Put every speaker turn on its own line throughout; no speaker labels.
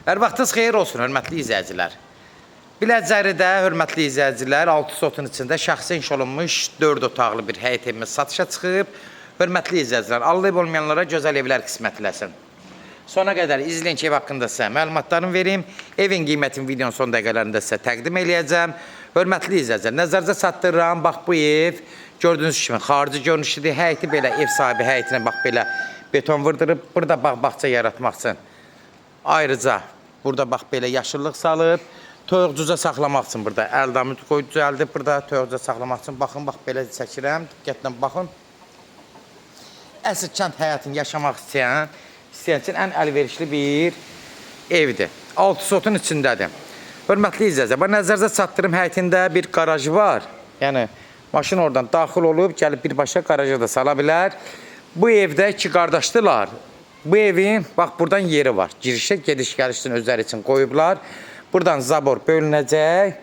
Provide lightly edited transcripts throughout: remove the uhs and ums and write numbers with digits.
Hər vaxtınız xeyir olsun, hörmətli izləyicilər. Biləcəridə, hörmətli izləyicilər, 6 sotun içində şəxsi inşa olunmuş 4 otaqlı bir həyət evimiz satışa çıxıb. Hörmətli izləyicilər, Allah olmayanlara gözəl evlər qismət eləsin. Sona qədər izləyin ki, ev haqqında sizə məlumatlarımı verim. Evin qiymətini videonun son dəqiqələrində sizə təqdim eləyəcəm. Hörmətli izləyicilər, nəzərinizə çatdırıram. Bax, bu ev gördüyünüz kimi xarici görünüşüdür. Həyəti belə, ev sahibi həyətinə bax belə beton vurdurub. Burada bax, bağça yaratmaq üçün. Ayrıca burada bax belə yaşıllıq salıb. Toyuqcuza saxlamaq üçün burada əldamı qoyub düzəldib. Burada toyuqcuza saxlamaq üçün baxın, bax belə çəkirəm. Diqqətlə baxın. Əsl kənd həyatını yaşamaq istəyən üçün ən əlverişli bir evdir. 6 sotun içindədir. Hörmətli izləyicilər, nəzərinizə çatdırım həyətində bir qarajı var. Yəni maşın oradan daxil olub, gəlib birbaşa qaraja da sala bilər. Bu evdə iki qardaşdılar. Bu evin, bax, buradan yeri var. Girişə, gediş-gəlişdən özləri üçün qoyublar. Buradan zabor bölünəcək.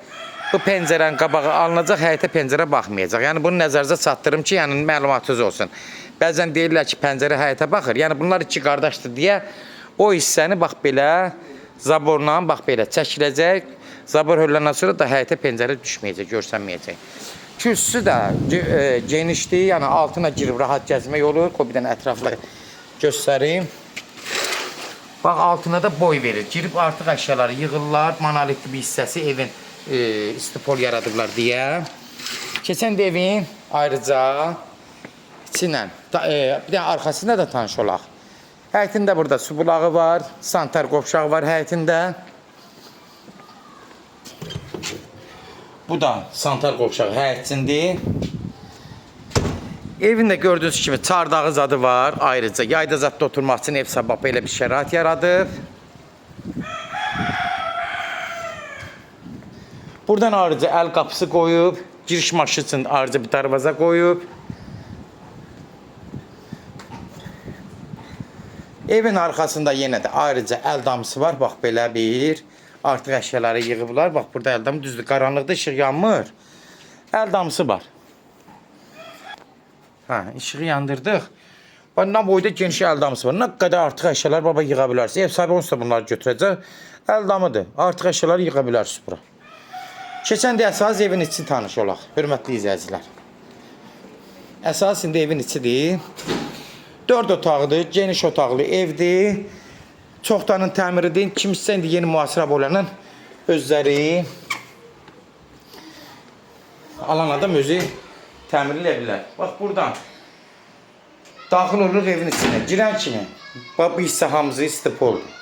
Bu pəncərənin qabağı alınacaq, həyətə pəncərə baxmayacaq. Yəni, bunu nəzərinizə çatdırım ki, yəni məlumatınız olsun. Bəzən deyirlər ki, pəncərə həyətə baxır. Yəni, bunlar iki qardaşdır deyə o hissəni, bax, belə zaborla, bax, belə çəkiləcək. Zabor hölləndən sonra da həyətə pəncərə düşməyəcək, görsənməyəcək. Kürsüsü də genişdir, yəni altına girib rahat gəzmək olur. O bir dənə ətraflı göstəreyim. Bax, altına da boy verir. Girib artıq əşyaları yığırlar. Monolitli bir hissəsi evin istipol yaradıblar deyə. Keçən də evin ayrıca içinə, bir dənə arxasında da tanış olaq. Həyətində burada su bulağı var, santar qovşağı var həyətində. Bu da santar qovşağı həyətindir. Evində gördüyünüz kimi çardağı zadı var. Ayrıca yayda zadda oturmaq üçün ev sabah belə bir şərait yaradıb. Buradan ayrıca əl qapısı qoyub. Giriş maşı üçün ayrıca bir darvaza qoyub. Evin arxasında yenə də ayrıca əl damısı var. Bax, belə bir artıq əşyaları yığıblar. Bax, burada əl damı düzdür. Qaranlıqda işıq yanmır. Əl damısı var. İşığı yandırdıq. Nə boyda geniş əl damısı var. Nə qədər artıq əşyalar baba yığa bilərsiniz. Ev sahibi onsuz da bunları götürəcək. Əl damıdır. Artıq əşyaları yığa bilərsiniz bura. Keçən də əsas evin içi tanış olaq. Hörmətli izləyicilər. Əsasında evin içidir. 4 otaqdır, geniş otaqlı evdir. Çoxdanın təmiridir. Kim istəyən indi yeni müasir aboylarla özləri alan adam özü təmir edə bilər. Bax, buradan daxil oluruq evin içinə. Girən kimi, bax, bu hissə hamısı istipoldur.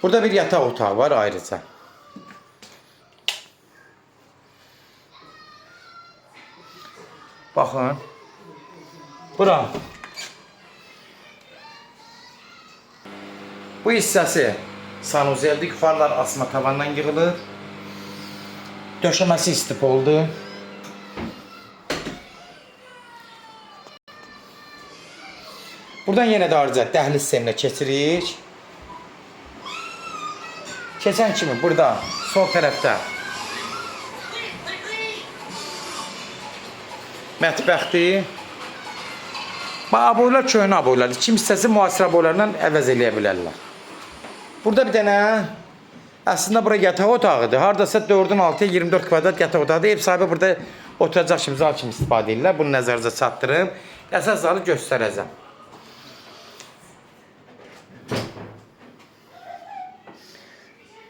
Burada bir yataq otağı var ayrıca. Baxın. Bura. Bu hissəsi sanuzeldir. Yuxarılar asma tavandan yığılır. Döşəməsi istipoldur. Buradan yenə də ayrıca dəhliz sistemlə keçirik. Keçən kimi burada sol tərəfdə mətbəxdir. Aboylar köhnə aboylardır. Kim istəsə müasir aboylarla əvəz eləyə bilərlər. Burada bir dənə əslində bura yataq otağıdır. Hardasa 4-ün 6-ya 24 kvadrat yataq otağıdır. Ev sahibi burada oturacaq kimi zal kimi istifadə edirlər. Bunu nəzərinizə çatdırım. Əsas zalı göstərəcəm.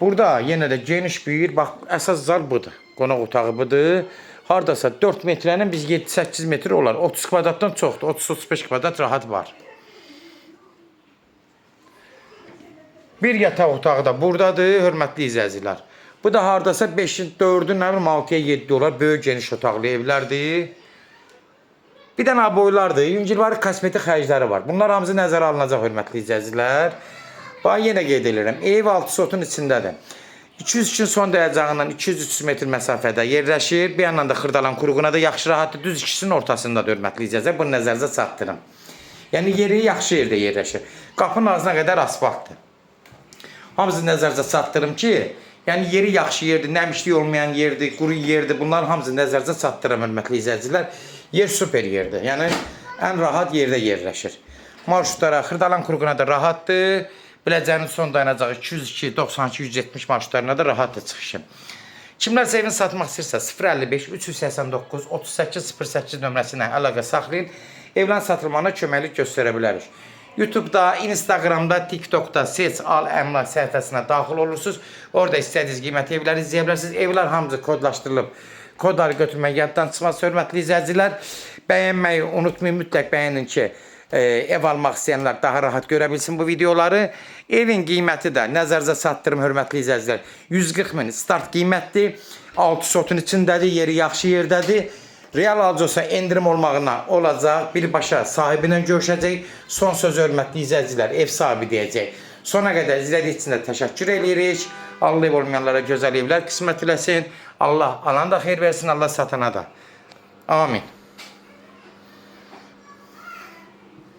Burada yenə də geniş bir, bax, əsas zal budur. Qonaq otağı budur. Hardasa 4 metrənin biz 7-8 metr olar. 30 kvadratdan çoxdur. 30-35 kvadrat rahat var. Bir yataq otağı da buradadır, hörmətli izləyicilər. Bu da hardasa 5-in 4-ün 6-ya 7 olar. Böyük geniş otaqlı evlərdir. Bir dənə aboylardır. Yüngülvari kosmetik xərcləri var. Bunlar hamısı nəzərə alınacaq, hörmətli izləyicilər. Bax, yenə qeyd edirəm. Ev 6 sotun içindədir. 200-2 son dəyəcəğindən 200-300 metr məsafədə yerləşir. Bir yandan da Xırdalan qurğuna da yaxşı rahatdır. Düz ikisinin ortasında hörmətli izləyicilər. Bunu nəzərinizə çatdırım. Yəni, yeri yaxşı yerdə yerləşir. Qapının ağzına qədər asfaltdır. Hamısı nəzərinizə çatdırım ki, yəni yeri yaxşı yerdir, nəmişlik olmayan yerdir, quru yerdir. Bunlar hamısı nəzərinizə çatdırım, hörmətli izləyicilər. Yer super yerdir. Yəni, ən rahat yerdə yerləşir. Marşrutlara, Xırdalan qurğuna da rahatdır. Biləcəyiniz son dayanacağı 202, 92, 170 marşlarına da rahat da çıxışım. Kimlərsə evini satmaq istəyirsə 055 389 3808 nömrəsinə əlaqə saxlayın. Evlərin satılmağına köməklik göstərə bilərik. YouTube'da, Instagram'da, TikTok'da Seç Al Əmlak səhifəsinə daxil olursunuz. Orada istədiyiniz qiymətli evləri izləyə bilərsiniz. Evlər hamısı kodlaşdırılıb. Kodları götürmək yaddan çıxmaz. Hörmətli izləyicilər, bəyənməyi unutmayın. Mütləq bəyənin ki, ev almaq istəyənlər daha rahat görə bilsin bu videoları. Evin qiyməti də nəzərinizə çatdırım hörmətli izləyicilər. 140 min start qiymətdir. 6 sotun içindədir, yeri yaxşı yerdədir. Real alıcısa endirim olmağına olacaq. Birbaşa sahibi ilə görüşəcək. Son söz hörmətli izləyicilər, ev sahibi deyəcək. Sona qədər izlədiyi üçün də təşəkkür edirik. Allah ev olmayanlara gözəl evlər qismət eləsin. Allah alan da xeyir versin, Allah satana da. Amin.